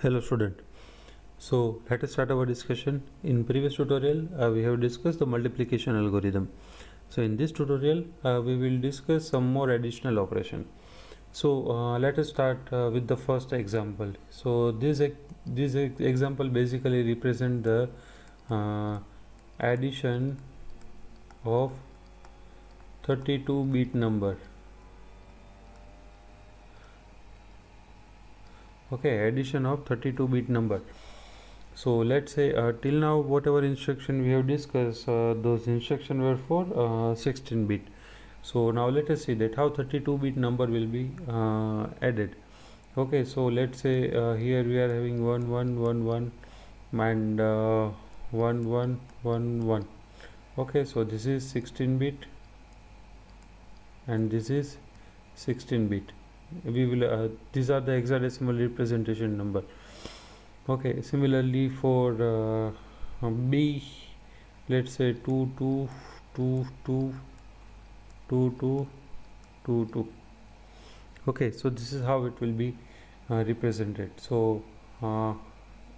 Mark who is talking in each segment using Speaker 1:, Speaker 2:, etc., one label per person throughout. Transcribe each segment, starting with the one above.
Speaker 1: Hello student. So let us start our discussion. In previous tutorial we have discussed the multiplication algorithm. So in this tutorial we will discuss some more additional operation. So let us start with the first example. So this example basically represent the addition of 32-bit number. Okay, addition of 32-bit number. So let's say till now whatever instruction we have discussed, those instructions were for 16-bit. So now let us see that how 32-bit number will be added. Okay, so let's say here we are having 1 1 1 1 and 1 1 1 1. Okay, so this is 16-bit and this is 16-bit. We will these are the hexadecimal representation number. Okay, similarly for B, let's say 2 2 2 2 2 2 2 2. Okay, so this is how it will be represented. So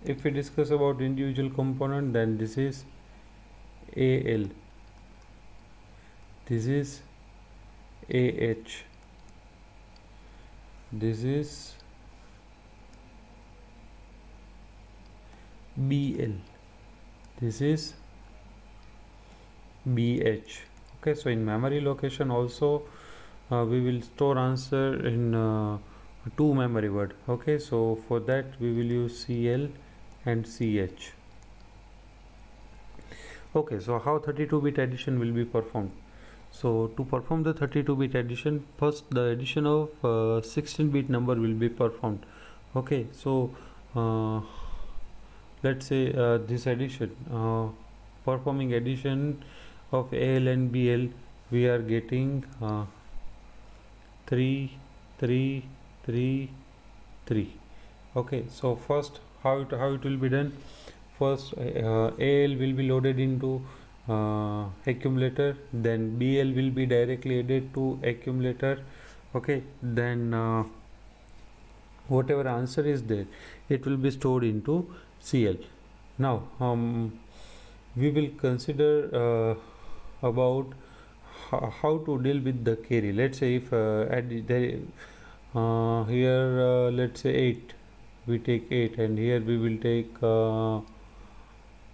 Speaker 1: if we discuss about individual component, then this is AL, this is AH, this is BL, this is BH. Okay, so in memory location also we will store answer in two memory word. Okay, so for that we will use CL and CH. Okay, so how 32-bit addition will be performed? So to perform the 32-bit addition, first the addition of 16-bit number will be performed. Okay, so let's say this addition, performing addition of AL and BL, we are getting 3 3 3 3. Okay, so first how it will be done. First AL will be loaded into accumulator, then BL will be directly added to accumulator. Okay, then whatever answer is there, it will be stored into CL. Now we will consider about how to deal with the carry. Let's say if here let's say 8, we take 8 and here we will take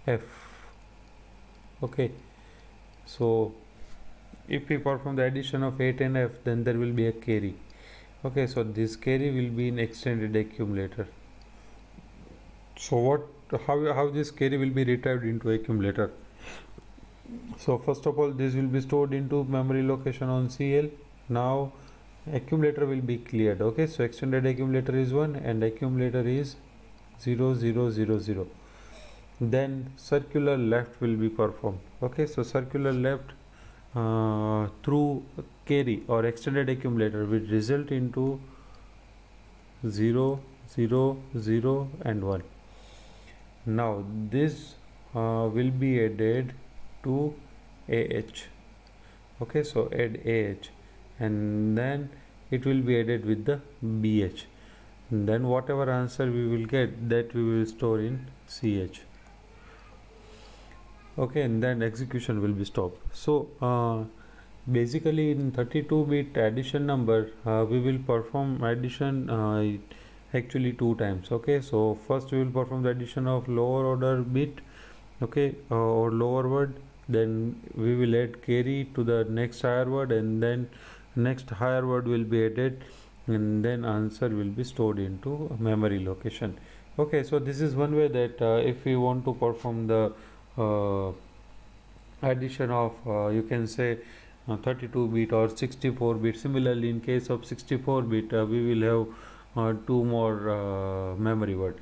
Speaker 1: F. Okay, so if we perform the addition of 8 and F, then there will be a carry. Okay, so this carry will be in extended accumulator. So how this carry will be retrieved into accumulator? So first of all, this will be stored into memory location on CL. Now accumulator will be cleared. Okay, so extended accumulator is 1 and accumulator is 0 0 0 0. Then circular left will be performed. Okay, so circular left through carry or extended accumulator will result into 0 0 0 and 1. Now this will be added to AH. Okay, so add AH and then it will be added with the BH, and then whatever answer we will get, that we will store in CH. Okay, and then execution will be stopped. So basically in 32-bit addition number we will perform addition actually two times. Okay, so first we will perform the addition of lower order bit, okay, or lower word, then we will add carry to the next higher word, and then next higher word will be added, and then answer will be stored into memory location. Okay, so this is one way that if we want to perform the addition of you can say 32-bit or 64-bit. Similarly, in case of 64-bit we will have two more memory word.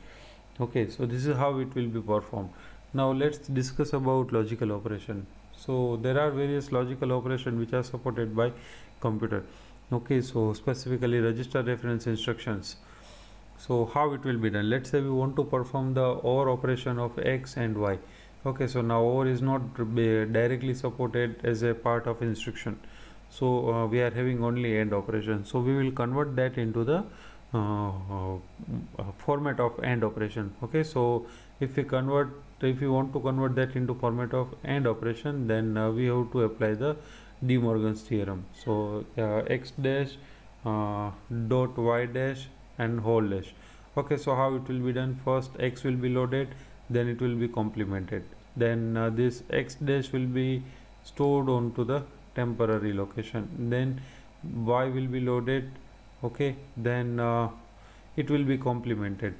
Speaker 1: Okay, so this is how it will be performed. Now let's discuss about logical operation. So there are various logical operation which are supported by computer. Okay, so specifically register reference instructions. So how it will be done? Let's say we want to perform the OR operation of X and Y. Okay, so now OR is not directly supported as a part of instruction, so we are having only AND operation. So we will convert that into the format of AND operation. Okay, so if we want to convert that into format of AND operation, then we have to apply the De Morgan's theorem. So x dash dot y dash and whole dash. Okay, so how it will be done? First x will be loaded, then it will be complemented, then this x dash will be stored onto the temporary location, then y will be loaded. Okay, then it will be complemented.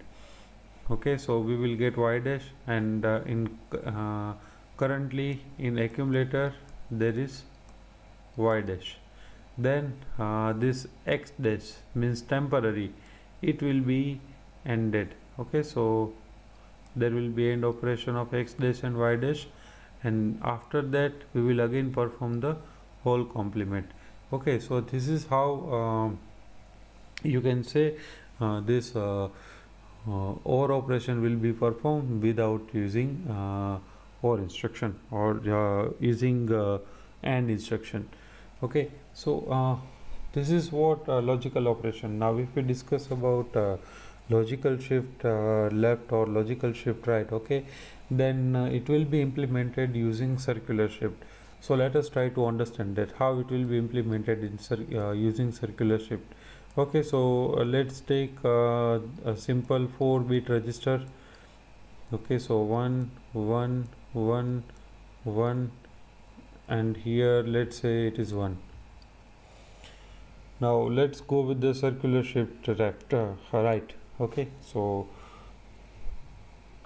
Speaker 1: Okay, so we will get y dash, and currently in accumulator there is y dash. Then this x dash means temporary, it will be ended. Okay, so there will be end operation of x dash and y dash, and after that we will again perform the whole complement. Okay, so this is how you can say this OR operation will be performed without using OR instruction or using AND instruction. Okay, so this is what logical operation. Now if we discuss about logical shift left or logical shift right, okay, then it will be implemented using circular shift. So let us try to understand that how it will be implemented in using circular shift. Okay, so let's take a simple 4-bit register. Okay, so 1 1 1 1, and here let's say it is 1. Now let's go with the circular shift left right. Okay, so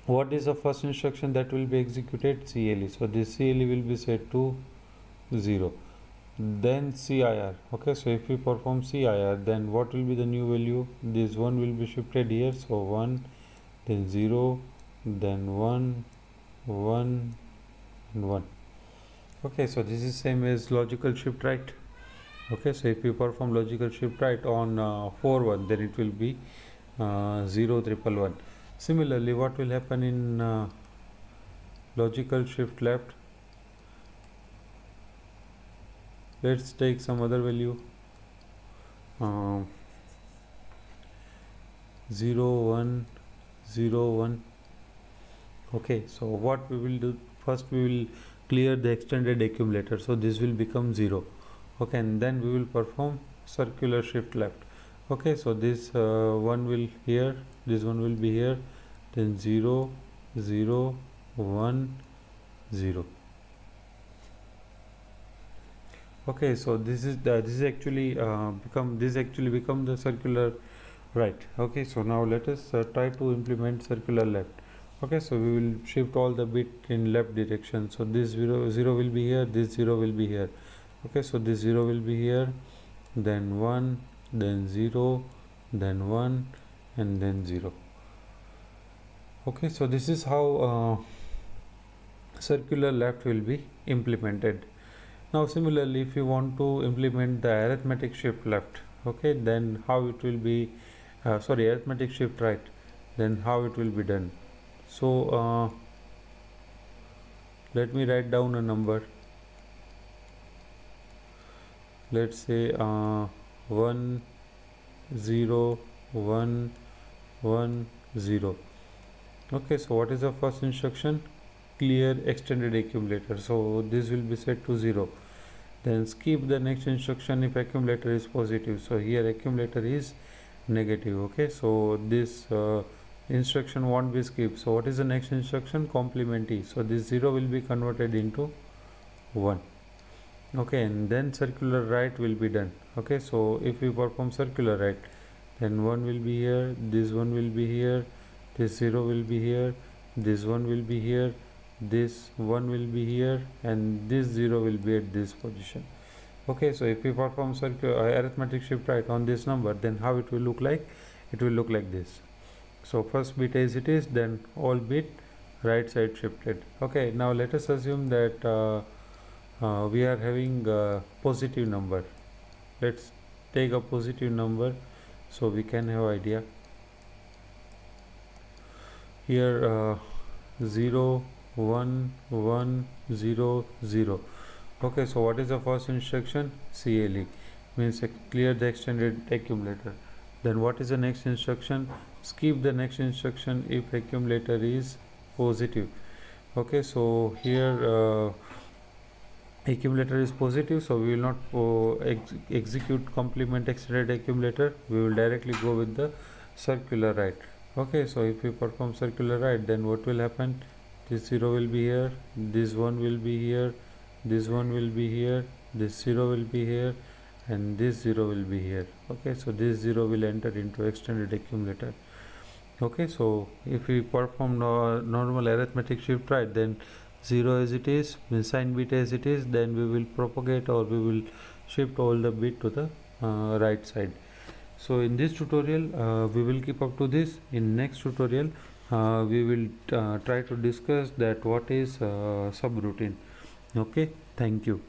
Speaker 1: what is the first instruction that will be executed? CLE. So this CLE will be set to 0. Then CIR. Okay, so if we perform CIR, then what will be the new value? This 1 will be shifted here, so 1, then 0, then 1 1 and 1. Okay, so this is same as logical shift right. Okay, so if we perform logical shift right on 4 1, then it will be 0 1 1 1. Similarly, what will happen in logical shift left? Let's take some other value, 0 1 0 1. Okay, so what we will do, first we will clear the extended accumulator, so this will become 0. Okay, and then we will perform circular shift left. Okay, so this one will here, this one will be here, then 0 0 1 0. Okay, so this is actually become the circular right. Okay, so now let us try to implement circular left. Okay, so we will shift all the bit in left direction. So this 0 will be here, this 0 will be here. Okay, so this 0 will be here, then 1, then 0, then 1, and then 0. Okay, so this is how circular left will be implemented. Now similarly, if you want to implement the arithmetic shift left, okay, then how it will be arithmetic shift right, then how it will be done. So let me write down a number. Let's say 1 0 1 1 0. Okay, so what is the first instruction? Clear extended accumulator, so this will be set to 0. Then skip the next instruction if accumulator is positive. So here accumulator is negative. Okay, so this instruction won't be skipped. So what is the next instruction? Complement E. So this 0 will be converted into 1. Okay, and then circular right will be done. Okay, so if we perform circular right, then 1 will be here, this 1 will be here, this 0 will be here, this 1 will be here, this 1 will be here, and this 0 will be at this position. Okay, so if we perform arithmetic shift right on this number, then how it will look like? It will look like this. So first bit as it is, then all bit right side shifted. Okay, now let us assume that we are having a positive number. Let's take a positive number so we can have idea. Here 0 1 1 0 0. Okay, so what is the first instruction? CLE means clear the extended accumulator. Then what is the next instruction? Skip the next instruction if accumulator is positive. Okay, so here accumulator is positive, so we will not execute complement extended accumulator. We will directly go with the circular write. Okay, so if we perform circular write, then what will happen? This 0 will be here, this 1 will be here, this 1 will be here, this 0 will be here, and this 0 will be here. Okay, so this 0 will enter into extended accumulator. Okay, so if we perform normal arithmetic shift right, then 0 as it is, sign bit as it is, then we will propagate or we will shift all the bit to the right side. So in this tutorial we will keep up to this. In next tutorial we will try to discuss that what is subroutine. Okay, thank you.